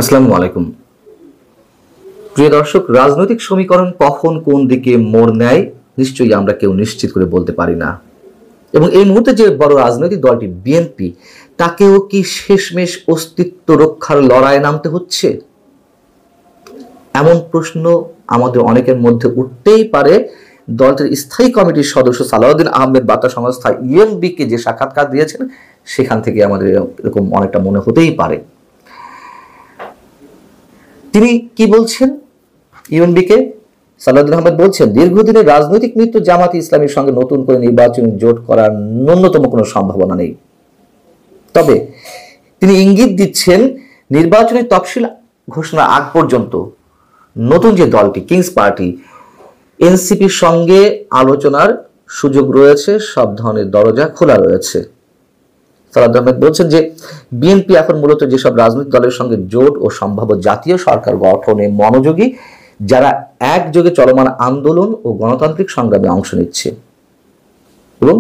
আসসালামু আলাইকুম। প্রিয় দর্শক, রাজনৈতিক সমীকরণ কখন কোন দিকে মোড় নেয় নিশ্চয়ই আমরা কেউ নিশ্চিত করে বলতে পারি না। এবং এই মুহূর্তে যে বড় রাজনৈতিক দলটি বিএনপি, তাকেও কি শেষমেশ অস্তিত্ব রক্ষার লড়াইয়ে নামতে হচ্ছে? এমন প্রশ্ন আমাদের অনেকের মধ্যে উঠতেই পারে। দলটির স্থায়ী কমিটির সদস্য সালাউদ্দিন আহমেদ বার্তা সংস্থা ইএনবিকে যে সাক্ষাৎকার দিয়েছেন, সেখান থেকে আমাদের এরকম অনেকটা মনে হতেই পারে। তিনি কি বলছেন? ইউএনবিকে সালাউদ্দিন আহমেদ বলছেন, দীর্ঘদিনের রাজনৈতিক মৃত্যু জামাতে ইসলামীর সঙ্গে নতুন করে নির্বাচনী জোট করার ন্যূনতম কোনো সম্ভাবনা নেই। তবে তিনি ইঙ্গিত দিচ্ছেন, নির্বাচনের তফসিল ঘোষণার আগ পর্যন্ত নতুন যে দলটি কিংস পার্টি এনসিপির সঙ্গে আলোচনার সুযোগ রয়েছে, সব ধরনের দরজা খোলা রয়েছে। সালাউদ্দিন আহমেদ বলছেন যে বিএনপি এখন মূলত যেসব রাজনৈতিক দলের সঙ্গে জোট ও সম্ভাব্য জাতীয় সরকার গঠনে মনোযোগী, যারা একযোগে চলমান আন্দোলন ও গণতান্ত্রিক সংগ্রামে অংশ নিচ্ছে, এবং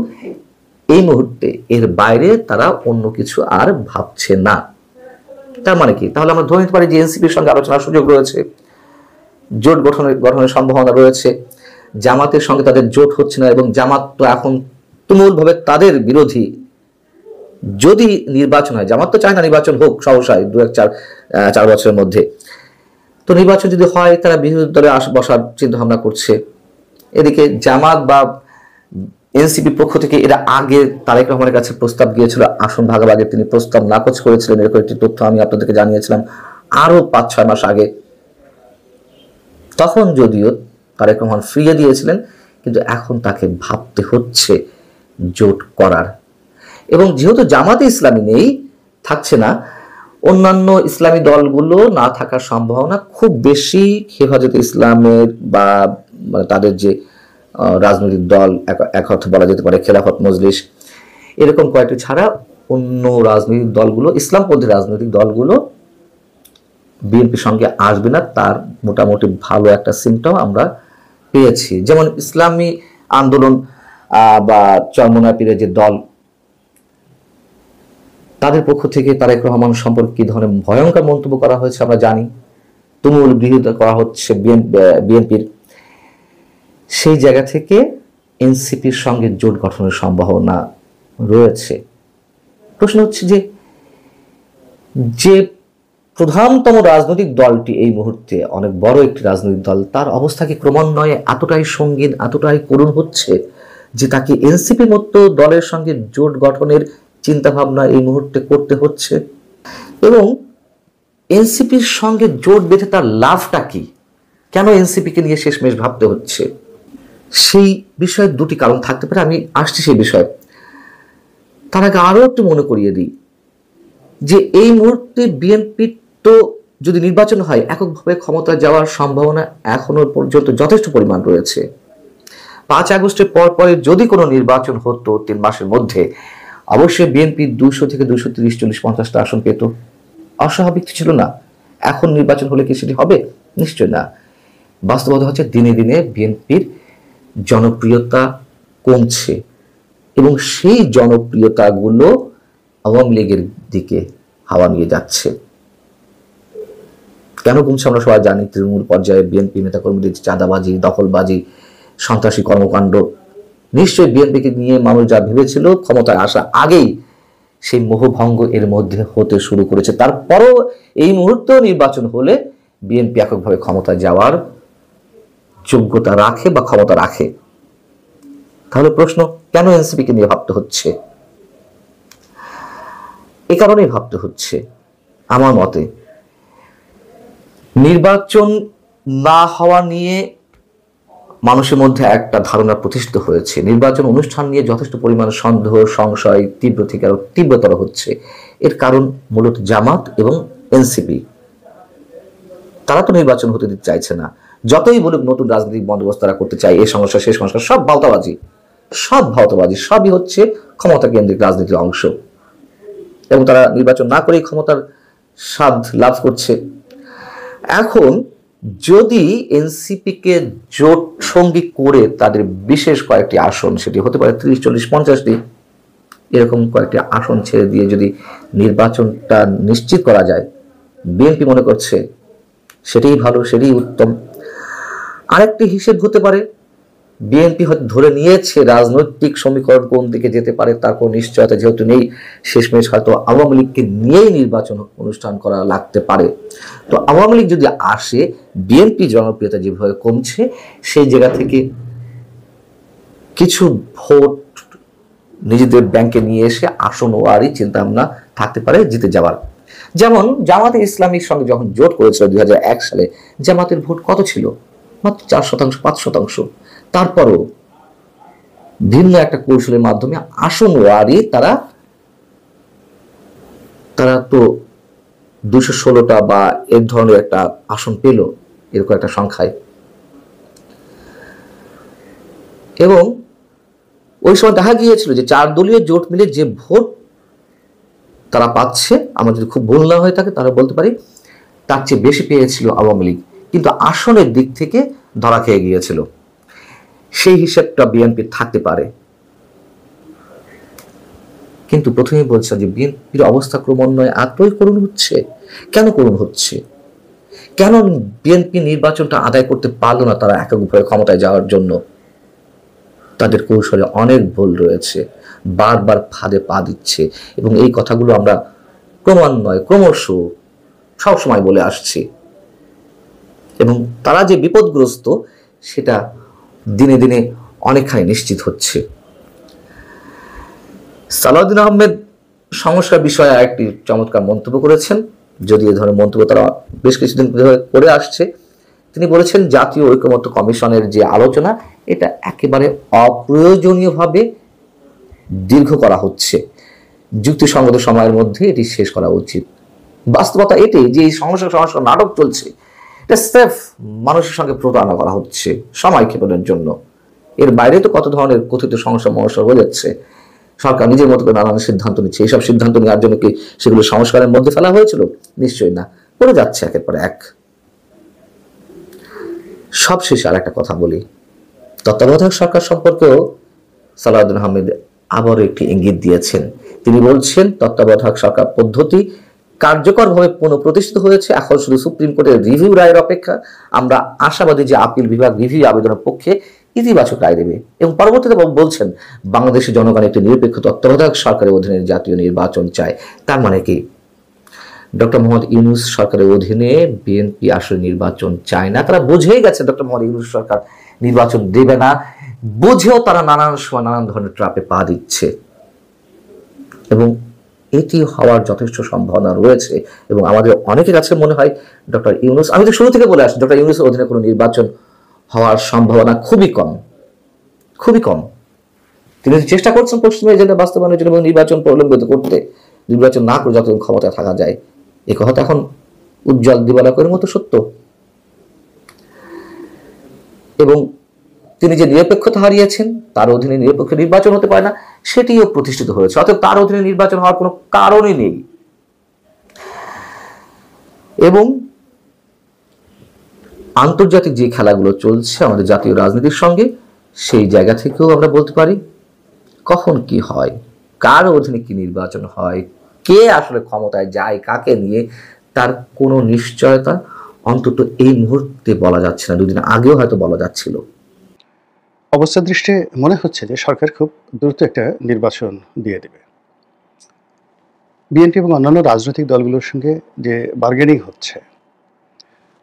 এই মুহূর্তে এর বাইরে তারা অন্য কিছু আর ভাবছে না। তার মানে কি? তাহলে আমরা ধরে নিতে পারি যে এনসিপির সঙ্গে আলোচনার সুযোগ রয়েছে, জোট গঠনের সম্ভাবনা রয়েছে। জামাতের সঙ্গে তাদের জোট হচ্ছে না এবং জামাত তো এখন তুমুলভাবে তাদের বিরোধী। যদি নির্বাচন হয়, জামাত তো চায় না নির্বাচন হোক সহসায় 4 বছরের মধ্যে, তো নির্বাচন যদি হয় তারা বিরোধী দলে বসার চিন্তা ভাবনা করছে। এদিকে জামাত বা এনসিপি পক্ষ থেকে এরা আগে তারেক রহমানের কাছে প্রস্তাব গিয়েছিল আসন ভাগাভাগি, তিনি প্রস্তাব নাকচ করেছিলেন। এরকম একটি তথ্য আমি আপনাদেরকে জানিয়েছিলাম আরো 5-6 মাস আগে। তখন যদিও তারেক রহমান ফিরিয়ে দিয়েছিলেন, কিন্তু এখন তাকে ভাবতে হচ্ছে জোট করার। এবং যেহেতু জামাতে ইসলামী নেই, থাকছে না, অন্যান্য ইসলামী দলগুলো না থাকার সম্ভাবনা খুব বেশি। হেফাজতে ইসলামের বা তাদের যে রাজনৈতিক দল, এক অর্থে বলা যেতে পারে খেলাফত মজলিস, এরকম কয়েকটি ছাড়া অন্য রাজনৈতিক দলগুলো, ইসলামপন্থী রাজনৈতিক দলগুলো বিএনপির সঙ্গে আসবে না, তার মোটামুটি ভালো একটা সিমটাও আমরা পেয়েছি। যেমন ইসলামী আন্দোলন বা চরমোনাই পীরের যে দল, তাদের পক্ষ থেকে তারেক রহমান সম্পর্কে কি ধরনের ভয়ঙ্কর মন্তব্য করা হয়েছে আমরা জানি। তুমুল বিরোধিতা করা হচ্ছে বিএনপির। সেই জায়গা থেকে এনসিপির সঙ্গে জোট গঠনের সম্ভাবনা রয়েছে। প্রশ্ন হচ্ছে যে প্রধানতম রাজনৈতিক দলটি এই মুহূর্তে অনেক বড় একটি রাজনৈতিক দল, তার অবস্থা কি ক্রমান্বয়ে এতটাই সঙ্গীন, এতটাই করুণ হচ্ছে যে তাকে এনসিপির মতো দলের সঙ্গে জোট গঠনের চিন্তা ভাবনা এই মুহূর্তে করতে হচ্ছে? এবং এনসিপির সঙ্গে জোট বেঁধে তার লাভটা কি? কেন এনসিপিকে নিয়ে শেষমেশ ভাবতে হচ্ছে? সেই বিষয়ে দুটি কারণ থাকতে পারে, আমি আসছি সেই বিষয়ে। তার আগে আরো একটু মনে করিয়ে দিই যে এই মুহূর্তে বিএনপির তো যদি নির্বাচন হয় এককভাবে ক্ষমতা যাওয়ার সম্ভাবনা এখনো পর্যন্ত যথেষ্ট পরিমাণ রয়েছে। 5 আগস্টের পরে যদি কোনো নির্বাচন হতো 3 মাসের মধ্যে, অবশ্যই বিএনপি 200 থেকে 230, 40, 50টা আসন পেত। অস্বাভাবিক ছিল না। এখন নির্বাচন হলে কি সেটি হবে? নিশ্চয় না। বাস্তবতা হচ্ছে দিনে দিনে বিএনপির জনপ্রিয়তা কমছে এবং সেই জনপ্রিয়তাগুলো আওয়ামী লীগের দিকে হাওয়া নিয়ে যাচ্ছে। কেন কমছে আমরা সবাই জানি। তৃণমূল পর্যায়ে বিএনপি নেতাকর্মীদের চাঁদাবাজি, দখলবাজি, সন্ত্রাসী কর্মকাণ্ড, নিশ্চয়ই বিএনপিকে নিয়ে মানুষ যা ভেবেছিল ক্ষমতায় আসা আগেই সেই মোহভঙ্গ এর মধ্যে হতে শুরু করেছে। তারপরও এই মুহূর্তেও নির্বাচন হলে বিএনপি এককভাবে ক্ষমতায় যাওয়ার যোগ্যতা রাখে বা ক্ষমতা রাখে। তাহলে প্রশ্ন, কেন এনসিপিকে নিয়ে ভাবতে হচ্ছে? এ কারণেই ভাবতে হচ্ছে আমার মতে, নির্বাচন না হওয়া নিয়ে মানুষের মধ্যে একটা ধারণা প্রতিষ্ঠিত হয়েছে। নির্বাচন অনুষ্ঠান নিয়ে যথেষ্ট পরিমাণ সন্দেহ, সংশয় তীব্র থেকে আরো তীব্রতর হচ্ছে। এর কারণ মূলত জামাত এবং এনসিপি। তারা তো নির্বাচন হতে দিতে চাইছে না। যতই বলুক নতুন রাজনৈতিক বন্দোবস্ত তারা করতে চায়, এই সমস্যা সেই সমস্যা, সব ভাওতাবাজি, সবই হচ্ছে ক্ষমতা কেন্দ্রিক রাজনীতির অংশ। এবং তারা নির্বাচন না করেই ক্ষমতার স্বাদ লাভ করছে। এখন যদি এনসিপিকে জোট সঙ্গী করে তাদের বিশেষ কয়েকটি আসন, সেটি হতে পারে 30, 40, 50টি, এরকম কয়েকটি আসন ছেড়ে দিয়ে যদি নির্বাচনটা নিশ্চিত করা যায়, বিএনপি মনে করছে সেটাই ভালো, সেটাই উত্তম। আরেকটি হিসেব হতে পারে, বিএনপি হয়তো ধরে নিয়েছে রাজনৈতিক সমীকরণ কোন দিকে যেতে পারে তার কোনো নিশ্চয়তা যেহেতু নেই, শেষমেশ হয়তো আওয়ামী লীগকে নিয়েই নির্বাচন অনুষ্ঠান করা লাগতে পারে। তো আওয়ামী লীগ যদি আসে, বিএনপি জনপ্রিয়তা যেভাবে কমছে, সেই জায়গা থেকে কিছু ভোট নিজেদের ব্যাংকে নিয়ে এসে আসন ওয়ারি চিন্তা ভাবনা থাকতে পারে জিতে যাওয়ার। যেমন জামাতে ইসলামীর সঙ্গে যখন জোট করেছিল 2001 সালে, জামাতের ভোট কত ছিল? মাত্র 4%, 5%। তারপরও ভিন্ন একটা কৌশলের মাধ্যমে আসন ওয়ারি তারা তো 216টা বা এর ধরনের একটা আসন পেল, এরকম একটা সংখ্যায়। এবং ওই সময় দেখা গিয়েছিল যে 4 দলীয় জোট মিলে যে ভোট তারা পাচ্ছে, আমরা যদি খুব ভুল না হয়ে থাকে তাহলে বলতে পারি তার চেয়ে বেশি পেয়েছিল আওয়ামী লীগ, কিন্তু আসনের দিক থেকে ধরা খেয়ে গিয়েছিল। সেই হিসাবটা বিএনপি থাকতে পারে। কিন্তু প্রথমেই বলছে যে বিএনপির অবস্থা ক্রমান্বয়ে এতই করুণ হচ্ছে। কেন করুণ হচ্ছে? কেন বিএনপি নির্বাচনটা আদায় করতে পারলো না তারা এককভাবে ক্ষমতায় যাওয়ার জন্য? তাদের কৌশলে অনেক ভুল রয়েছে, বারবার ফাঁদে পা দিচ্ছে, এবং এই কথাগুলো আমরা ক্রমান্বয়ে ক্রমশ সবসময় বলে আসছি। এবং তারা যে বিপদগ্রস্ত সেটা দিনে দিনে অনেকখানি নিশ্চিত হচ্ছে। সালাউদ্দিন আহমেদ সংস্কার বিষয়ে একটি চমৎকার মন্তব্য করেছেন, যদি এই ধরনের মন্তব্য তারা বেশ কিছুদিন ধরে করে আসছে। তিনি বলেছেন জাতীয় ঐকমত্য কমিশনের যে আলোচনা, এটা একেবারে অপ্রয়োজনীয়ভাবে দীর্ঘ করা হচ্ছে, যুক্তিসঙ্গত সময়ের মধ্যে এটি শেষ করা উচিত। বাস্তবতা এটাই যে এই সংস্কার নাটক চলছে, এটা স্রেফ মানুষের সঙ্গে প্রতারণা করা হচ্ছে সময় ক্ষেপণের জন্য। এর বাইরে তো কত ধরনের কথিত সমস্যা হয়ে যাচ্ছে। সরকার নিজের মতো করে নানান সিদ্ধান্ত নিচ্ছে। এইসব সিদ্ধান্ত নেওয়ার জন্য কি সেগুলো সংস্কারের মধ্যে ফেলা হয়েছিল? নিশ্চয়ই না, করে যাচ্ছে একের পর এক। সবশেষে আর একটা কথা বলি, তত্ত্বাবধায়ক সরকার সম্পর্কেও সালাউদ্দিন আহমেদ আবারও একটি ইঙ্গিত দিয়েছেন। তিনি বলছেন তত্ত্বাবধায়ক সরকার পদ্ধতি কার্যকরভাবে পুনঃপ্রতিষ্ঠিত হয়েছে, এখন শুধু সুপ্রিম কোর্টের রিভিউ রায়ের অপেক্ষা। আমরা আশাবাদী যে আপিল বিভাগ রিভিউ আবেদনের পক্ষে ইতিবাচক রায় দেবে। এবং পরবর্তীতে বলছেন বাংলাদেশের জনগণ একটি নিরপেক্ষ তত্ত্বাবধায়ক সরকারের অধীনে জাতীয় নির্বাচন চায়। তার মানে কি ডক্টর মোহাম্মদ ইউনূস সরকারের অধীনে বিএনপি আসলে নির্বাচন চায় না? তারা বুঝেই গেছে ডক্টর মোহাম্মদ ইউনূস সরকার নির্বাচন দেবে না, বুঝেও তারা নানান সময় নানান ধরনের ট্রাপে পা দিচ্ছে, এবং এটি হওয়ার যথেষ্ট সম্ভাবনা রয়েছে। এবং আমাদের অনেকের কাছে মনে হয় ডক্টর ইউনূস, আমি তো শুরু থেকে বলে আসছি, ডক্টর ইউনূসের অধীনে কোনো নির্বাচন হওয়ার সম্ভাবনা খুবই কম, খুবই কম। তিনি চেষ্টা করছেন পশ্চিমা এজেন্ডা বাস্তবায়নের জন্য এবং নির্বাচন প্রলম্বিত করতে, নির্বাচন না করে যতদিন ক্ষমতায় থাকা যায়। এ কথা এখন উজ্জ্বল দিবালোকের মতো সত্য। এবং তিনি যে নিরপেক্ষতা হারিয়েছেন, তার অধীনে নিরপেক্ষ নির্বাচন হতে পারে না, সেটিও প্রতিষ্ঠিত হয়েছে। অর্থাৎ তার অধীনে নির্বাচন হওয়ার কোনো কারণই নেই। এবং আন্তর্জাতিক যে খেলাগুলো চলছে আমাদের জাতীয় রাজনীতির সঙ্গে, সেই জায়গা থেকেও আমরা বলতে পারি কখন কি হয়, কার অধীনে কি নির্বাচন হয়, কে আসলে ক্ষমতায় যায় কাকে নিয়ে, তার কোনো নিশ্চয়তা অন্তত এই মুহূর্তে বলা যাচ্ছে না। দুদিন আগেও হয়তো বলা যাচ্ছিল। অবস্থা দৃষ্টে মনে হচ্ছে যে সরকার খুব দ্রুত একটা নির্বাচন দিয়ে দেবে। বিএনপি এবং অন্যান্য রাজনৈতিক দলগুলোর সঙ্গে যে বার্গেনিং হচ্ছে,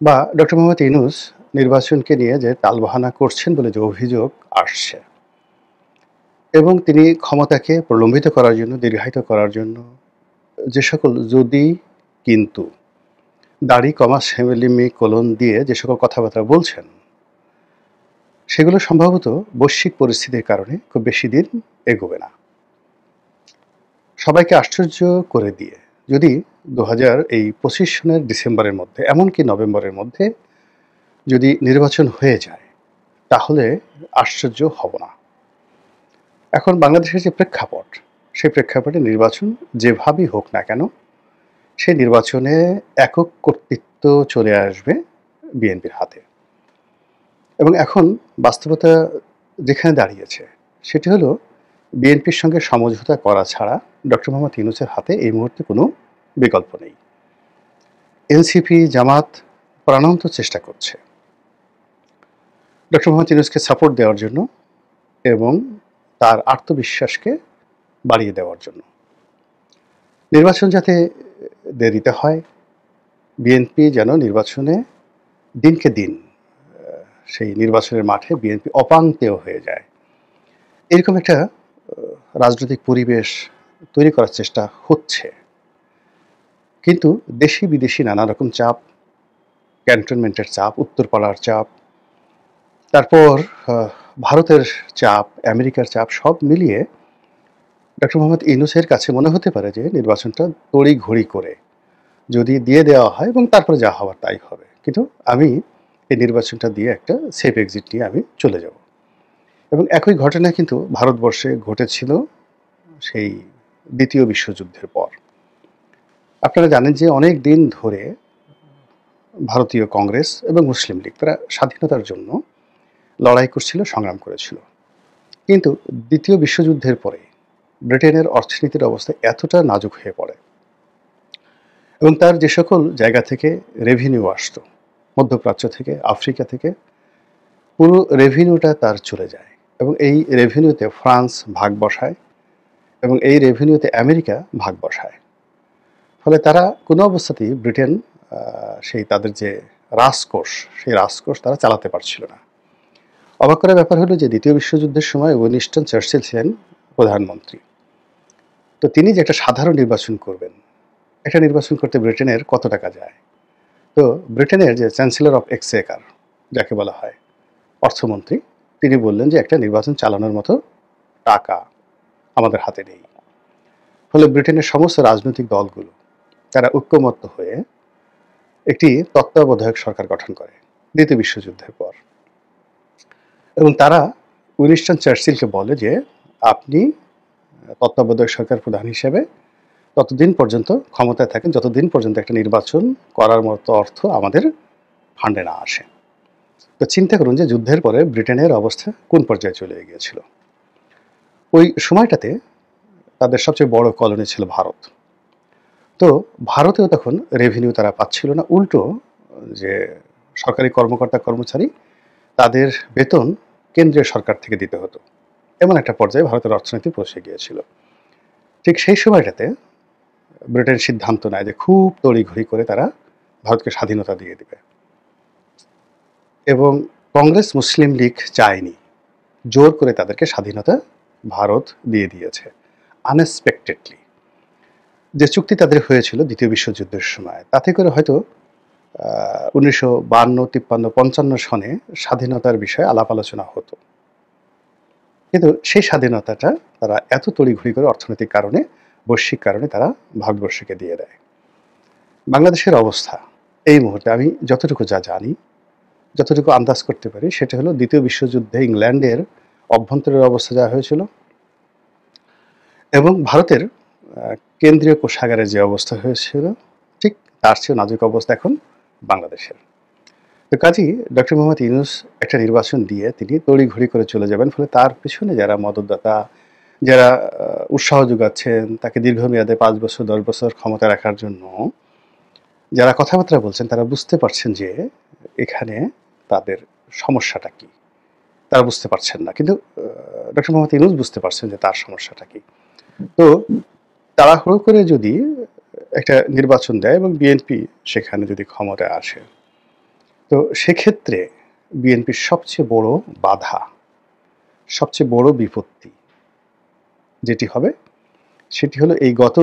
বা ডক্টর মোহাম্মদ ইউনূস নির্বাচনকে নিয়ে যে টালবাহানা করছেন বলে যে অভিযোগ আসছে, এবং তিনি ক্ষমতাকে প্রলম্বিত করার জন্য, দীর্ঘায়িত করার জন্য যে সকল যদি কিন্তু দাড়ি কমা সেমিলিমি কোলন দিয়ে যে সকল কথাবার্তা বলছেন, সেগুলো সম্ভবত বৈশ্বিক পরিস্থিতির কারণে খুব বেশি দিন এগোবে না। সবাইকে আশ্চর্য করে দিয়ে যদি 2025 সনের ডিসেম্বরের মধ্যে, এমনকি নভেম্বরের মধ্যে যদি নির্বাচন হয়ে যায়, তাহলে আশ্চর্য হব না। এখন বাংলাদেশের যে প্রেক্ষাপট, সেই প্রেক্ষাপটে নির্বাচন যেভাবেই হোক না কেন, সেই নির্বাচনে একক কর্তৃত্ব চলে আসবে বিএনপির হাতে। এবং এখন বাস্তবতা যেখানে দাঁড়িয়েছে, সেটি হলো বিএনপির সঙ্গে সমঝোতা করা ছাড়া ডক্টর মোহাম্মদ ইউনূসের হাতে এই মুহূর্তে কোনো বিকল্প নেই। এনসিপি জামাত প্রাণান্ত চেষ্টা করছে ডক্টর মোহাম্মদ ইউনূসকে সাপোর্ট দেওয়ার জন্য এবং তার আত্মবিশ্বাসকে বাড়িয়ে দেওয়ার জন্য। নির্বাচন যাতে দেরিতে হয়, বিএনপি যেন নির্বাচনে দিনকে দিন সেই নির্বাচনের মাঠে বিএনপি অপাঙ্ক্তেয় হয়ে যায়, এরকম একটা রাজনৈতিক পরিবেশ তৈরি করার চেষ্টা হচ্ছে। কিন্তু দেশি বিদেশি নানা রকম চাপ, ক্যান্টনমেন্টের চাপ, উত্তরপাড়ার চাপ, তারপর ভারতের চাপ, আমেরিকার চাপ, সব মিলিয়ে ডক্টর মোহাম্মদ ইউনূসের কাছে মনে হতে পারে যে নির্বাচনটা তড়িঘড়ি করে যদি দিয়ে দেওয়া হয় এবং তারপরে যা হওয়ার তাই হবে, কিন্তু আমি এই নির্বাচনটা দিয়ে একটা সেফ এক্সিট নিয়ে আমি চলে যাব। এবং একই ঘটনা কিন্তু ভারতবর্ষে ঘটেছিল সেই দ্বিতীয় বিশ্বযুদ্ধের পর। আপনারা জানেন যে অনেক দিন ধরে ভারতীয় কংগ্রেস এবং মুসলিম লীগ তারা স্বাধীনতার জন্য লড়াই করছিল, সংগ্রাম করেছিল। কিন্তু দ্বিতীয় বিশ্বযুদ্ধের পরে ব্রিটেনের অর্থনীতির অবস্থা এতটা নাজুক হয়ে পড়ে এবং তার যে সকল জায়গা থেকে রেভিনিউ আসতো, মধ্যপ্রাচ্য থেকে, আফ্রিকা থেকে, পুরো রেভিনিউটা তার চলে যায় এবং এই রেভিনিউতে ফ্রান্স ভাগ বসায় এবং এই রেভিনিউতে আমেরিকা ভাগ বসায়। ফলে তারা কোনো অবস্থাতেই ব্রিটেন সেই তাদের যে রাজকোষ, সেই রাজকোষ তারা চালাতে পারছিল না। অবাক করার ব্যাপার হলো যে দ্বিতীয় বিশ্বযুদ্ধের সময় উইনস্টন চার্চিল ছিলেন প্রধানমন্ত্রী। তো তিনি যে একটা সাধারণ নির্বাচন করবেন, একটা নির্বাচন করতে ব্রিটেনের কত টাকা যায়? তো ব্রিটেনের যে চ্যান্সেলর অফ এক্সচেকার যাকে বলা হয়, অর্থমন্ত্রী, তিনি বললেন যে একটা নির্বাচন চালানোর মতো টাকা আমাদের হাতে নেই। ফলে ব্রিটেনের সমস্ত রাজনৈতিক দলগুলো তারা ঐক্যমত্য হয়ে একটি তত্ত্বাবধায়ক সরকার গঠন করে দ্বিতীয় বিশ্বযুদ্ধের পর এবং তারা উইনস্টন চার্চিলকে বলে যে আপনি তত্ত্বাবধায়ক সরকার প্রধান হিসেবে ততদিন পর্যন্ত ক্ষমতায় থাকেন যতদিন পর্যন্ত একটা নির্বাচন করার মতো অর্থ আমাদের ফান্ডে না আসে। তো চিন্তা করুন যে যুদ্ধের পরে ব্রিটেনের অবস্থা কোন পর্যায়ে চলে গিয়েছিল। ওই সময়টাতে তাদের সবচেয়ে বড় কলোনি ছিল ভারত। তো ভারতেও তখন রেভিনিউ তারা পাচ্ছিল না, উল্টো যে সরকারি কর্মকর্তা কর্মচারী তাদের বেতন কেন্দ্রীয় সরকার থেকে দিতে হতো, এমন একটা পর্যায়ে ভারতের অর্থনীতি পৌঁছে গিয়েছিল। ঠিক সেই সময়টাতে ব্রিটেন সিদ্ধান্ত নেয় যে খুব তড়িঘড়ি করে তারা ভারতকে স্বাধীনতা দিয়ে দিবে এবং কংগ্রেস মুসলিম লীগ চায়নি, জোর করে তাদেরকে স্বাধীনতা ভারত দিয়ে দিয়েছে আনএক্সপেক্টেডলি। যে চুক্তি তাদের হয়েছিল দ্বিতীয় বিশ্বযুদ্ধের সময়, তাতে করে হয়তো 1952, 53, 55 সনে স্বাধীনতার বিষয়ে আলাপ আলোচনা হতো, কিন্তু সেই স্বাধীনতাটা তারা এত তড়িঘড়ি করে অর্থনৈতিক কারণে, বৈশ্বিক কারণে তারা ভারতবর্ষকে দিয়ে দেয়। বাংলাদেশের অবস্থা এই মুহূর্তে আমি যতটুকু যা জানি, যতটুকু আন্দাজ করতে পারি, সেটা হলো দ্বিতীয় বিশ্বযুদ্ধে ইংল্যান্ডের অভ্যন্তরের অবস্থা যা হয়েছিল এবং ভারতের কেন্দ্রীয় কোষাগারের যে অবস্থা হয়েছিল, ঠিক তার চেয়ে নাজুক অবস্থা এখন বাংলাদেশের। তো কাজী ডক্টর মোহাম্মদ ইউনূস একটা নির্বাচন দিয়ে তিনি তড়িঘড়ি করে চলে যাবেন, ফলে তার পেছনে যারা মদতদাতা, যারা উৎসাহ যোগাচ্ছেন তাকে দীর্ঘমেয়াদে 5 বছর 10 বছর ক্ষমতা রাখার জন্য যারা কথাবার্তা বলছেন, তারা বুঝতে পারছেন যে এখানে তাদের সমস্যাটা কি, তারা বুঝতে পারছেন না, কিন্তু ডক্টর মোহাম্মদ ইউনূস বুঝতে পারছেন যে তার সমস্যাটা কি। তো তাড়াহুড়ো করে যদি একটা নির্বাচন দেয় এবং বিএনপি সেখানে যদি ক্ষমতায় আসে, তো সেক্ষেত্রে বিএনপির সবচেয়ে বড় বাধা, সবচেয়ে বড় বিপত্তি যেটি হবে, সেটি হলো এই গত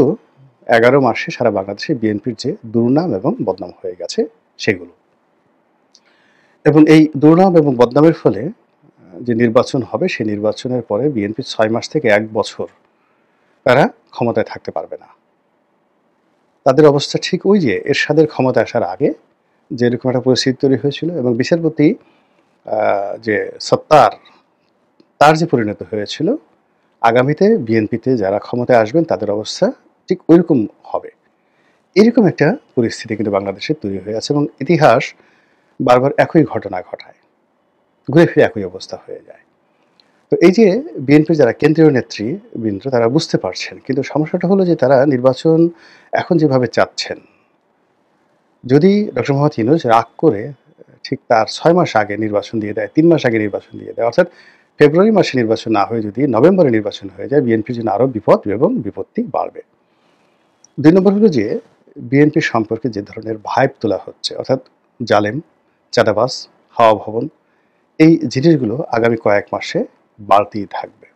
11 মাসে সারা বাংলাদেশে বিএনপির যে দুর্নাম এবং বদনাম হয়ে গেছে সেগুলো। এবং এই দুর্নাম এবং বদনামের ফলে যে নির্বাচন হবে, সেই নির্বাচনের পরে বিএনপি 6 মাস থেকে 1 বছর তারা ক্ষমতায় থাকতে পারবে না। তাদের অবস্থা ঠিক ওই যে এরশাদের ক্ষমতা আসার আগে যেরকম একটা পরিস্থিতি তৈরি হয়েছিল এবং বিচারপতি যে সত্তার, তার যে পরিণত হয়েছিল, আগামীতে বিএনপিতে যারা ক্ষমতায় আসবেন তাদের অবস্থা ঠিক ওইরকম হবে। এরকম একটা পরিস্থিতি কিন্তু বাংলাদেশে তৈরি হয়ে আছে এবং ইতিহাস বারবার একই ঘটনা ঘটায়, ঘুরে ফিরে একই অবস্থা হয়ে যায়। তো এই যে বিএনপির যারা কেন্দ্রীয় নেতৃবৃন্দ তারা বুঝতে পারছেন, কিন্তু সমস্যাটা হলো যে তারা নির্বাচন এখন যেভাবে চাচ্ছেন, যদি ডক্টর মোহাম্মদ ইউনূস রাগ করে ঠিক তার 6 মাস আগে নির্বাচন দিয়ে দেয়, 3 মাস আগে নির্বাচন দিয়ে দেয়, অর্থাৎ ফেব্রুয়ারি মাসে নির্বাচন না হয়ে যদি নভেম্বরে নির্বাচন হয়ে যায়, বিএনপির জন্য আরও বিপদ এবং বিপত্তি বাড়বে। 2 নম্বর হলো যে বিএনপি সম্পর্কে যে ধরনের ভাইব তোলা হচ্ছে, অর্থাৎ জালেম, চাঁদাবাজ, হাওয়া ভবন, এই জিনিসগুলো আগামী কয়েক মাসে বাড়তেই থাকবে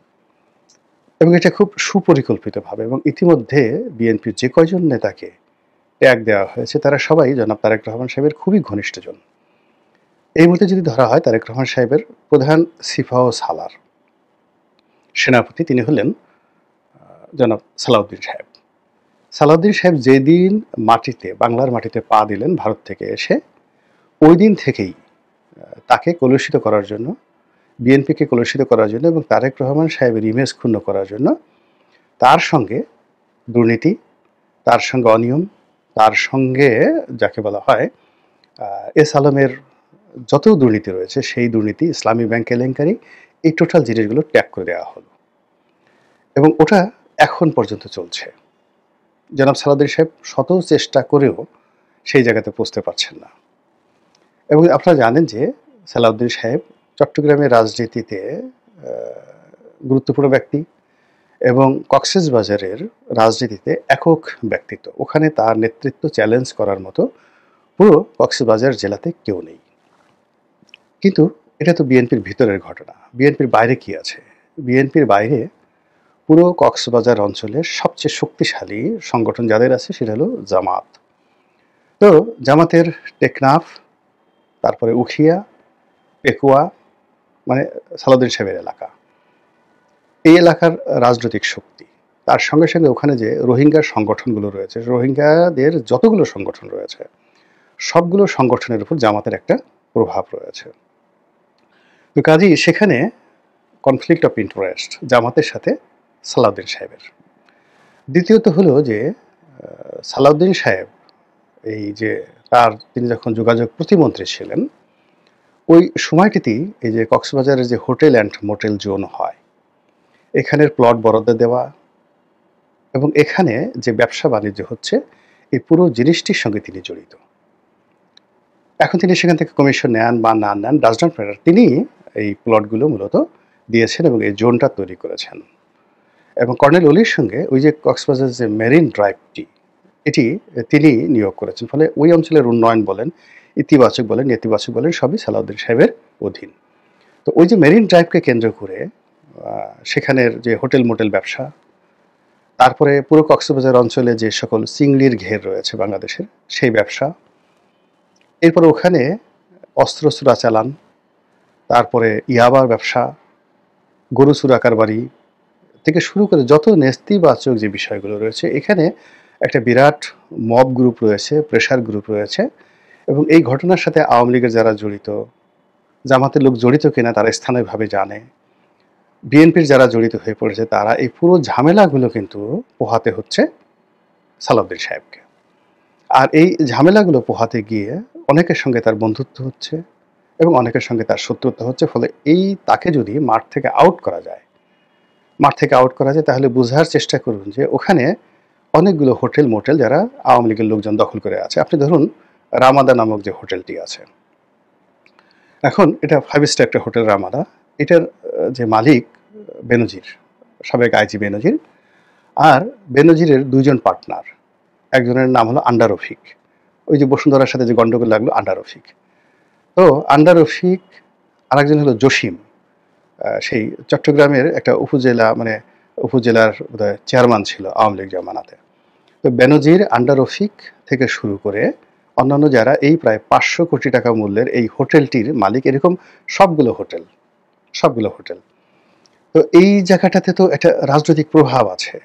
এবং এটা খুব সুপরিকল্পিতভাবে। এবং ইতিমধ্যে বিএনপির যে কয়জন নেতাকে ট্যাগ দেওয়া হয়েছে তারা সবাই জনাব তারেক রহমান সাহেবের খুবই ঘনিষ্ঠজন। এই মুহূর্তে যদি ধরা হয় তারেক রহমান সাহেবের প্রধান সিপাহ সালার সেনাপতি তিনি হলেন জনাব সালাউদ্দিন সাহেব। সালাউদ্দিন সাহেব যেদিন মাটিতে, বাংলার মাটিতে পা দিলেন ভারত থেকে এসে, ওই দিন থেকেই তাকে কলুষিত করার জন্য, বিএনপিকে কলুষিত করার জন্য এবং তারেক রহমান সাহেবের ইমেজ ক্ষুণ্ণ করার জন্য তার সঙ্গে দুর্নীতি, তার সঙ্গে অনিয়ম, তার সঙ্গে যাকে বলা হয় এস আলমের যত দুর্নীতি রয়েছে সেই দুর্নীতি, ইসলামী ব্যাংক কেলেঙ্কারি, এই টোটাল জিনিসগুলো ট্যাগ করে দেওয়া হলো এবং ওটা এখন পর্যন্ত চলছে। জনাব সালাউদ্দিন সাহেব শত চেষ্টা করেও সেই জায়গাতে পৌঁছতে পারছেন না। এবং আপনারা জানেন যে সালাউদ্দিন সাহেব চট্টগ্রামের রাজনীতিতে গুরুত্বপূর্ণ ব্যক্তি এবং কক্সবাজারের রাজনীতিতে একক ব্যক্তিত্ব। ওখানে তার নেতৃত্ব চ্যালেঞ্জ করার মতো পুরো কক্সবাজার জেলাতে কেউ নেই। কিন্তু এটা তো বিএনপির ভিতরের ঘটনা। বিএনপির বাইরে কি আছে? বিএনপির বাইরে পুরো কক্সবাজার অঞ্চলের সবচেয়ে শক্তিশালী সংগঠন যাদের আছে সেটা হলো জামাত। তো জামাতের টেকনাফ, তারপরে উখিয়া, পেকুয়া, মানে সালাউদ্দিন সাহেবের এলাকা, এই এলাকার রাজনৈতিক শক্তি। তার সঙ্গে সঙ্গে ওখানে যে রোহিঙ্গার সংগঠনগুলো রয়েছে, রোহিঙ্গাদের যতগুলো সংগঠন রয়েছে সবগুলো সংগঠনের উপর জামাতের একটা প্রভাব রয়েছে। তো কাজেই সেখানে কনফ্লিক্ট অফ ইন্টারেস্ট জামাতের সাথে সালাউদ্দিন সাহেবের। দ্বিতীয়ত হলো যে সালাউদ্দিন সাহেব এই যে তিনি যখন যোগাযোগ প্রতিমন্ত্রী ছিলেন ওই সময়টিতেই এই যে কক্সবাজারের যে হোটেল অ্যান্ড মোটেল জোন হয়, এখানের প্লট বরাদ্দ দেওয়া এবং এখানে যে ব্যবসা বাণিজ্য হচ্ছে এই পুরো জিনিসটির সঙ্গে তিনি জড়িত। এখন তিনি সেখান থেকে কমিশন নেন বা না নেন, ডাজ নট ম্যাটার, তিনি এই প্লটগুলো মূলত দিয়েছেন এবং এই জোনটা তৈরি করেছেন। এবং কর্নেল অলির সঙ্গে ওই যে কক্সবাজারের যে মেরিন ড্রাইভটি, এটি তিনি নিয়োগ করেছেন। ফলে ওই অঞ্চলের উন্নয়ন বলেন, ইতিবাচক বলেন, নেতিবাচক বলেন, সবই সালাউদ্দিন সাহেবের অধীন। তো ওই যে মেরিন ড্রাইভকে কেন্দ্র করে সেখানের যে হোটেল মোটেল ব্যবসা, তারপরে পুরো কক্সবাজার অঞ্চলে যে সকল চিংড়ির ঘের রয়েছে বাংলাদেশের সেই ব্যবসা, এরপর ওখানে অস্ত্র চোরাচালান, তারপরে ইয়াবার ব্যবসা, গরু চুরাকার বাড়ি থেকে শুরু করে যত নেতিবাচক যে বিষয়গুলো রয়েছে, এখানে একটা বিরাট মব গ্রুপ রয়েছে, প্রেশার গ্রুপ রয়েছে এবং এই ঘটনার সাথে আওয়ামী লীগের যারা জড়িত, জামাতের লোক জড়িত কিনা তারা স্থানীয়ভাবে জানে, বিএনপির যারা জড়িত হয়ে পড়েছে তারা, এই পুরো ঝামেলাগুলো কিন্তু পোহাতে হচ্ছে সালাউদ্দিন সাহেবকে। আর এই ঝামেলাগুলো পোহাতে গিয়ে অনেকের সঙ্গে তার বন্ধুত্ব হচ্ছে এবং অনেকের সঙ্গে তার শত্রুতা হচ্ছে। ফলে তাকে যদি মাঠ থেকে আউট করা যায় তাহলে বোঝার চেষ্টা করুন যে ওখানে অনেকগুলো হোটেল মোটেল যারা আওয়ামী লীগের লোকজন দখল করে আছে। আপনি ধরুন রামাদা নামক যে হোটেলটি আছে, এখন এটা 5 স্টার একটা হোটেল রামাদা, এটার যে মালিক বেনজির, সাবেক আইজি বেনজির, আর বেনজিরের 2 জন পার্টনার, একজনের নাম হলো আন্ডা রফিক, ওই যে বসুন্ধরার সাথে যে গন্ডগোল লাগলো আন্ডা রফিক। তো আন্ডা রফিক, আরেকজন হলো জসিম, সেই চট্টগ্রামের একটা উপজেলার বোধহয় চেয়ারম্যান ছিল আওয়ামী লীগ জামানাতে। তো বেনজির, আন্ডা রফিক থেকে শুরু করে অন্যান্য যারা এই প্রায় 500 কোটি টাকা মূল্যের এই হোটেলটির মালিক, এরকম সবগুলো হোটেল। তো এই জায়গাটাতে তো একটা রাজনৈতিক প্রভাব আছে।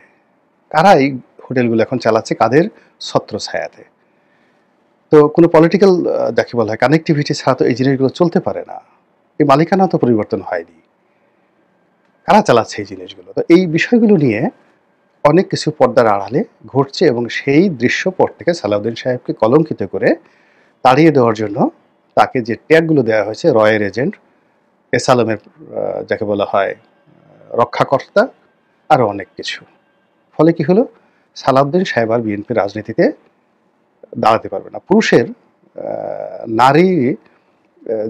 কারা এই হোটেলগুলো এখন চালাচ্ছে, কাদের ছত্রছায়াতে? তো কোনো পলিটিক্যাল যাকে বলা হয় কানেক্টিভিটি ছাড়া তো এই জিনিসগুলো চলতে পারে না। এই মালিকানা তো পরিবর্তন হয়নি, কারা চালাচ্ছে এই জিনিসগুলো? তো এই বিষয়গুলো নিয়ে অনেক কিছু পর্দার আড়ালে ঘটছে এবং সেই দৃশ্যপট থেকে সালাউদ্দিন সাহেবকে কলঙ্কিত করে তাড়িয়ে দেওয়ার জন্য তাকে যে ট্যাগগুলো দেওয়া হয়েছে, রয়ের এজেন্ট, এস আলমের যাকে বলা হয় রক্ষাকর্তা, আরও অনেক কিছু। ফলে কি হলো, সালাউদ্দিন সাহেব আর বিএনপির রাজনীতিতে দাঁড়াতে পারবে না। পুরুষের নারী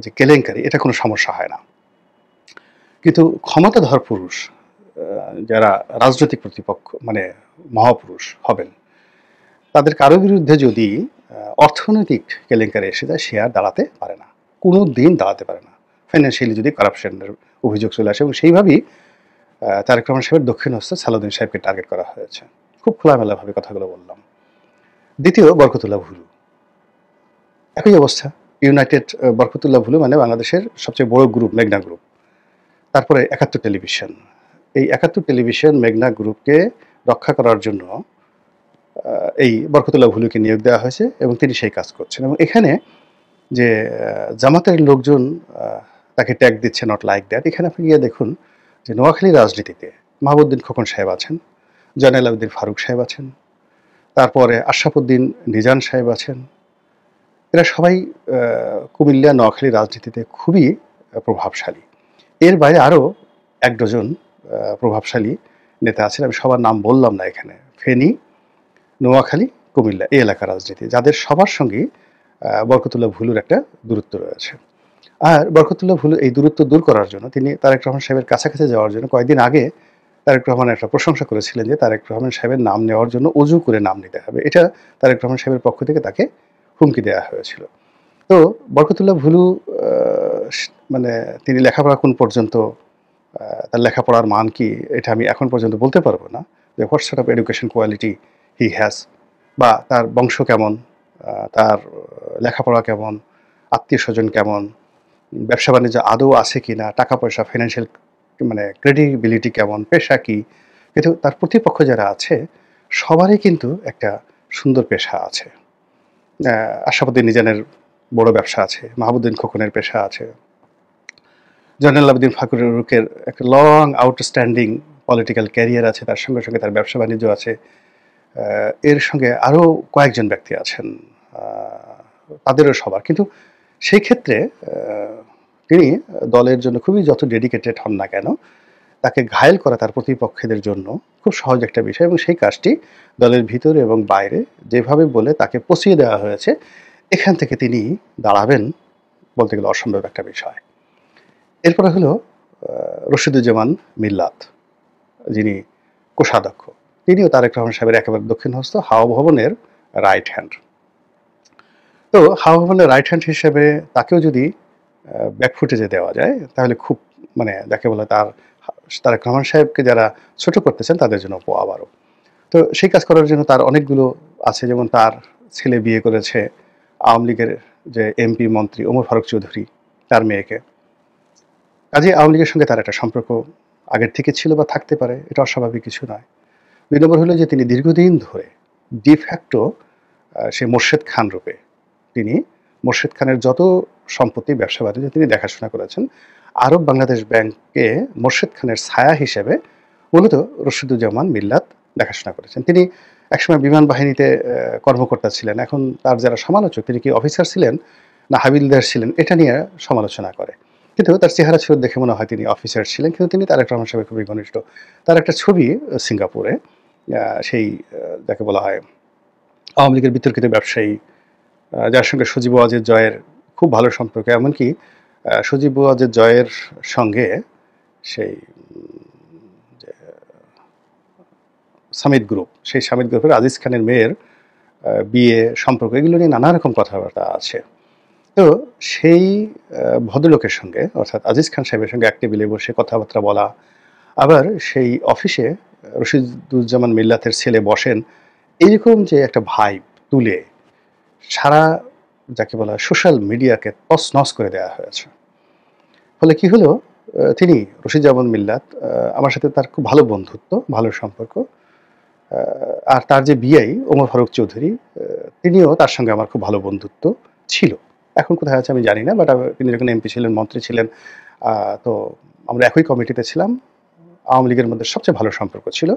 যে কেলেঙ্কারি, এটা কোনো সমস্যা হয় না, কিন্তু ক্ষমতাধর পুরুষ যারা রাজনৈতিক প্রতিপক্ষ মানে মহাপুরুষ হবেন, তাদের কারো বিরুদ্ধে যদি অর্থনৈতিক কেলেঙ্কারি এসে যায়, সে আর দাঁড়াতে পারে না, কোনো দিন দাঁড়াতে পারে না। ফাইন্যান্সিয়ালি যদি কারাপশনের অভিযোগ চলে আসে, এবং সেইভাবেই তারেক রহমান সাহেবের দক্ষিণহস্ত সালাউদ্দিন সাহেবকে টার্গেট করা হয়েছে। খুব খোলামেলাভাবে কথাগুলো বললাম। দ্বিতীয়, বরকতুল্লাহ ভুলু, একই অবস্থা। ইউনাইটেড বরকতুল্লাহ ভুলু মানে বাংলাদেশের সবচেয়ে বড় গ্রুপ, মেঘনা গ্রুপ। তারপরে ৭১ টেলিভিশন। এই ৭১ টেলিভিশন মেঘনা গ্রুপকে রক্ষা করার জন্য এই বরকতুল্লাহ ভুলুকে নিয়োগ দেওয়া হয়েছে, এবং তিনি সেই কাজ করছেন। এবং এখানে যে জামাতের লোকজন তাকে ট্যাগ দিচ্ছে নট লাইক দ্যাট, এখানে আপনি গিয়ে দেখুন যে নোয়াখালী রাজনীতিতে মাহবুবউদ্দিন খোকন সাহেব আছেন, জয়নাল আবেদিন ফারুক সাহেব আছেন, তারপরে আশরাফুদ্দিন নিজান সাহেব আছেন। এরা সবাই কুমিল্লা নোয়াখালী রাজনীতিতে খুবই প্রভাবশালী। এর বাইরে আরও ১ ডজন প্রভাবশালী নেতা আছেন, আমি সবার নাম বললাম না এখানে। ফেনী, নোয়াখালী, কুমিল্লা এই এলাকার রাজনীতি, যাদের সবার সঙ্গেই বরকতুল্লাহ ভুলুর একটা দূরত্ব রয়েছে। আর বরকতুল্লাহ ভুলু এই দূরত্ব দূর করার জন্য তিনি তারেক রহমান সাহেবের কাছাকাছি যাওয়ার জন্য কয়েকদিন আগে তারেক রহমান একটা প্রশংসা করেছিলেন যে তারেক রহমান সাহেবের নাম নেওয়ার জন্য অজু করে নাম নিতে হবে। এটা তারেক রহমান সাহেবের পক্ষ থেকে তাকে হুমকি দেওয়া হয়েছিল। তো বরকতুল্লাহ ভুলু মানে তিনি লেখাপড়া কোন পর্যন্ত, তার লেখাপড়ার মান কি, এটা আমি এখন পর্যন্ত বলতে পারবো না যে what sort of education quality he has, বা তার বংশ কেমন, তার লেখাপড়া কেমন, আত্মীয় স্বজন কেমন, ব্যবসা বাণিজ্য আদৌ আছে কি না, টাকা পয়সা ফাইন্যান্সিয়াল মানে ক্রেডিবিলিটি কেমন, পেশা কি। কিন্তু তার প্রতিপক্ষ যারা আছে সবারই কিন্তু একটা সুন্দর পেশা আছে। আশরাফুদ্দিন নিজানের বড় ব্যবসা আছে, মাহবুবউদ্দিন খোকনের পেশা আছে, জয়নাল আবেদিন ফারুকের একটা লং আউটস্ট্যান্ডিং পলিটিক্যাল ক্যারিয়ার আছে, তার সঙ্গে সঙ্গে তার ব্যবসা বাণিজ্য আছে। এর সঙ্গে আরও কয়েকজন ব্যক্তি আছেন, তাদেরও সবার। কিন্তু সেই ক্ষেত্রে তিনি দলের জন্য খুবই যত ডেডিকেটেড হন না কেন, তাকে ঘায়েল করা তার প্রতিপক্ষদের জন্য খুব সহজ একটা বিষয়, এবং সেই কাজটি দলের ভিতরে এবং বাইরে যেভাবে বলে তাকে পচিয়ে দেওয়া হয়েছে, এখান থেকে তিনি দাঁড়াবেন বলতে গেলে অসম্ভব একটা বিষয়। এরপরে হলো রশিদুজ্জামান মিল্লাত, যিনি কোষাধ্যক্ষ, তিনিও তারেক রহমান সাহেবের একেবারে দক্ষিণহস্ত, হাওয়া ভবনের রাইট হ্যান্ড। তো হাওয়া ভবনের রাইট হ্যান্ড হিসেবে তাকেও যদি ব্যাকফুটেজে দেওয়া যায়, তাহলে খুব মানে যাকে বলে তারেক রহমান সাহেবকে যারা ছোট করতেছেন তাদের জন্য আবারও। তো সেই কাজ করার জন্য তার অনেকগুলো আছে, যেমন তার ছেলে বিয়ে করেছে আওয়ামী লীগের যে এমপি মন্ত্রী ওমর ফারুক চৌধুরী, তার মেয়েকে। কাজে আওয়ামী লীগের সঙ্গে তার একটা সম্পর্ক আগের থেকে ছিল বা থাকতে পারে, এটা অস্বাভাবিক কিছু নয়। ২ নম্বর হলো যে তিনি দীর্ঘদিন ধরে ডিফ্যাক্টো সে মোর্শেদ খান রূপে তিনি মোর্শেদ খানের যত সম্পত্তি, ব্যবসা বাণিজ্য তিনি দেখাশোনা করেছেন। আরব বাংলাদেশ ব্যাংকে মোর্শেদ খানের ছায়া হিসেবে মূলত রশিদুজ্জামান মিল্লাত দেখাশোনা করেছেন। তিনি একসময় বিমান বাহিনীতে কর্মকর্তা ছিলেন, এখন তার যারা সমালোচক, তিনি কি অফিসার ছিলেন না হাবিলদার ছিলেন, এটা নিয়ে সমালোচনা করে। কিন্তু তার চেহারা ছিল দেখে মনে হয় তিনি অফিসার ছিলেন, কিন্তু তিনি তারেক রহমান সাহেবের খুবই ঘনিষ্ঠ। তার একটা ছবি সিঙ্গাপুরে, সেই যাকে বলা হয় আওয়ামী লীগের বিতর্কিত ব্যবসায়ী, যার সঙ্গে সজীব ওয়াজেদ জয়ের খুব ভালো সম্পর্ক, এমনকি সজীব ওয়াজেদ জয়ের সঙ্গে সেই সামিট গ্রুপ, সেই সামিট গ্রুপের আজিজ খানের মেয়ের বিয়ে সম্পর্ক, এগুলো নিয়ে নানা রকম কথাবার্তা আছে। তো সেই ভদ্রলোকের সঙ্গে অর্থাৎ আজিজ খান সাহেবের সঙ্গে এক টেবিলে বসে কথাবার্তা বলা, আবার সেই অফিসে রশিদুজ্জামান মিল্লাতের ছেলে বসেন, এইরকম যে একটা ভাইব তুলে সারা যাকে বলা সোশ্যাল মিডিয়াকে তছনছ করে দেওয়া হয়েছে। ফলে কি হলো, তিনি রশিদুজ্জামান মিল্লাত, আমার সাথে তার খুব ভালো বন্ধুত্ব, ভালো সম্পর্ক। আর তার যে বিআই ওমর ফারুক চৌধুরী, তিনিও তার সঙ্গে আমার খুব ভালো বন্ধুত্ব ছিল। এখন কোথায় আছে আমি জানি না, বাট তিনি যখন এমপি ছিলেন, মন্ত্রী ছিলেন, তো আমরা একই কমিটিতে ছিলাম। আওয়ামী লীগের মধ্যে সবচেয়ে ভালো সম্পর্ক ছিল।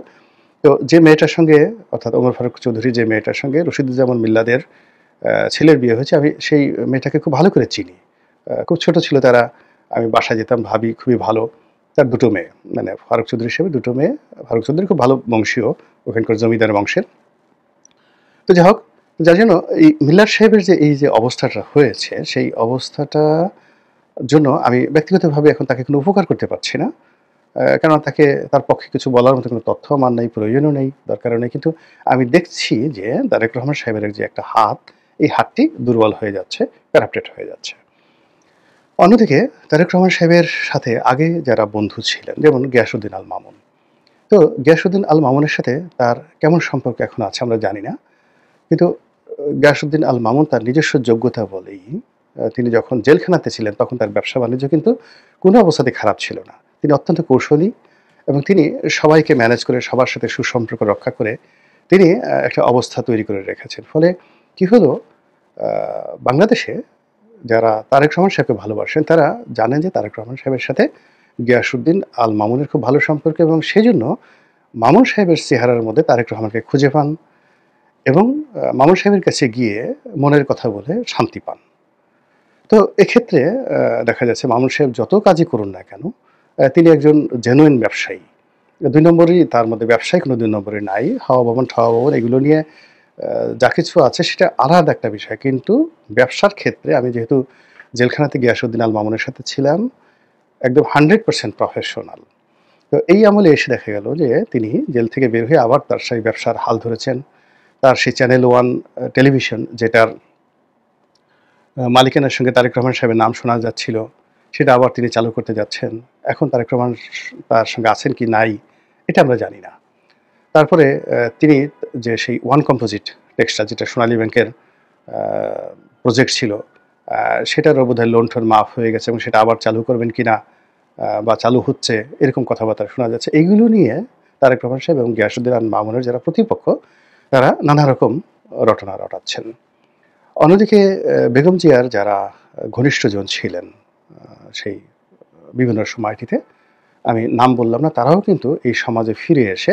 তো যে মেয়েটার সঙ্গে অর্থাৎ ওমর ফারুক চৌধুরী যে মেয়েটার সঙ্গে রশিদুজ্জামান মিল্লাদের ছেলের বিয়ে হয়েছে, আমি সেই মেয়েটাকে খুব ভালো করে চিনি। খুব ছোট ছিল তারা, আমি বাসায় যেতাম, ভাবি খুবই ভালো। তার 2টো মেয়ে, মানে ফারুক চৌধুরী হিসেবে 2টো মেয়ে। ফারুক চৌধুরী খুব ভালো বংশীয়, ওখানকার জমিদার বংশের। তো যাই হোক, যার জন্য এই মিল্লার সাহেবের যে এই যে অবস্থাটা হয়েছে, সেই অবস্থাটা জন্য আমি ব্যক্তিগতভাবে এখন তাকে কোনো উপকার করতে পারছি না। কেননা তার পক্ষে কিছু বলার মতো কোনো তথ্য আমার নেই, প্রয়োজনও নেই, দরকারও নেই। কিন্তু আমি দেখছি যে তারেক রহমান সাহেবের যে একটা হাত, এই হাতটি দুর্বল হয়ে যাচ্ছে, করাপ্টেড হয়ে যাচ্ছে। অন্যদিকে তারেক রহমান সাহেবের সাথে আগে যারা বন্ধু ছিলেন, যেমন গিয়াসউদ্দিন আল মামুন। তো গিয়াসউদ্দিন আল মামুনের সাথে তার কেমন সম্পর্ক এখন আছে আমরা জানি না। কিন্তু গিয়াসউদ্দিন আল মামুন তার নিজস্ব যোগ্যতা বলেই তিনি যখন জেলখানাতে ছিলেন তখন তার ব্যবসা-বাণিজ্য কিন্তু কোনো অবস্থাতেই খারাপ ছিল না। তিনি অত্যন্ত কৌশলী এবং তিনি সবাইকে ম্যানেজ করে সবার সাথে সুসম্পর্ক রক্ষা করে তিনি একটা অবস্থা তৈরি করে রেখেছেন। ফলে কি হলো, বাংলাদেশে যারা তারেক রহমান সাহেবকে ভালোবাসেন তারা জানেন যে তারেক রহমান সাহেবের সাথে গিয়াসউদ্দিন আল মামুনের খুব ভালো সম্পর্ক এবং সেজন্য মামুন সাহেবের চেহারার মধ্যে তারেক রহমানকে খুঁজে পান এবং মামুন সাহেবের কাছে গিয়ে মনের কথা বলে শান্তি পান। তো এক্ষেত্রে দেখা যাচ্ছে মামুন সাহেব যত কাজই করুন না কেন, তিনি একজন জেনুইন ব্যবসায়ী। ২ নম্বরই তার মধ্যে ব্যবসায় কোনো ২ নম্বরই নাই। হাওয়া ভবন, ঠাওয়া ভবন এগুলো নিয়ে যা কিছু আছে সেটা আলাদা একটা বিষয়। কিন্তু ব্যবসার ক্ষেত্রে আমি যেহেতু জেলখানাতে গিয়াসউদ্দিন আল মামুনের সাথে ছিলাম, একদম 100% প্রফেশনাল। তো এই আমলে এসে দেখা গেল যে তিনি জেল থেকে বের হয়ে আবার তার সেই ব্যবসার হাল ধরেছেন। তার সেই চ্যানেল ওয়ান টেলিভিশন যেটার মালিকানার সঙ্গে তারেক রহমান সাহেবের নাম শোনা যাচ্ছিল, সেটা আবার তিনি চালু করতে যাচ্ছেন। এখন তারেক রহমান তার সঙ্গে আছেন কি নাই, এটা আমরা জানি না। তারপরে তিনি যে সেই ওয়ান কম্পোজিট টেক্সটাইল যেটা সোনালী ব্যাংকের প্রজেক্ট ছিল, সেটারও বোধহয় লোন-টোন মাফ হয়ে গেছে এবং সেটা আবার চালু করবেন কিনা বা চালু হচ্ছে, এরকম কথাবার্তা শোনা যাচ্ছে। এইগুলো নিয়ে তারেক রহমান সাহেব এবং গিয়াসউদ্দিন আল মামুনের যারা প্রতিপক্ষ, তারা নানা রকম রটনা রটাচ্ছেন। অন্যদিকে বেগম জিয়ার যারা ঘনিষ্ঠজন ছিলেন সেই বিভিন্ন সময়টিতে, আমি নাম বললাম না, তারাও কিন্তু এই সমাজে ফিরে এসে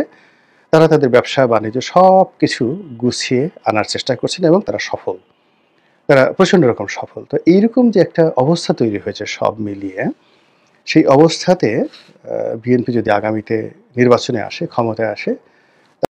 তারা তাদের ব্যবসা-বাণিজ্য সবকিছু গুছিয়ে আনার চেষ্টা করছেন এবং তারা সফল। তারা প্রচণ্ড রকম সফল। তো এইরকম যে একটা অবস্থা তৈরি হয়েছে সব মিলিয়ে, সেই অবস্থাতে বিএনপি যদি আগামীতে নির্বাচনে আসে, ক্ষমতায় আসে,